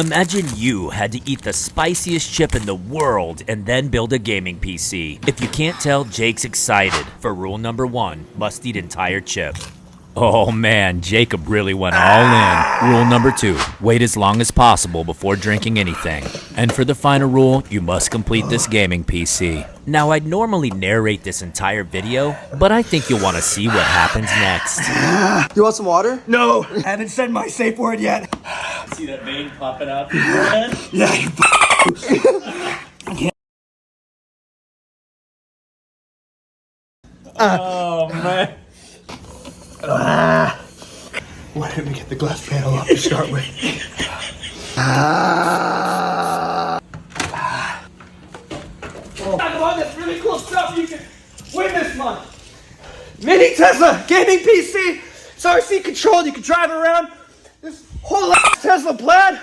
Imagine you had to eat the spiciest chip in the world and then build a gaming PC. If you can't tell, Jake's excited for rule number 1, must eat entire chip. Oh man, Jacob really went all in. Rule number 2, wait as long as possible before drinking anything. And for the final rule, you must complete this gaming PC. Now I'd normally narrate this entire video, but I think you'll want to see what happens next. You want some water? No, haven't said my safe word yet. See that vein popping out your forehead? Yeah, you Oh man. Why didn't we get the glass panel off to start with? Talk about this really cool stuff you can win this month. Mini Tesla gaming PC. It's RC controlled. You can drive around this whole Tesla Plaid.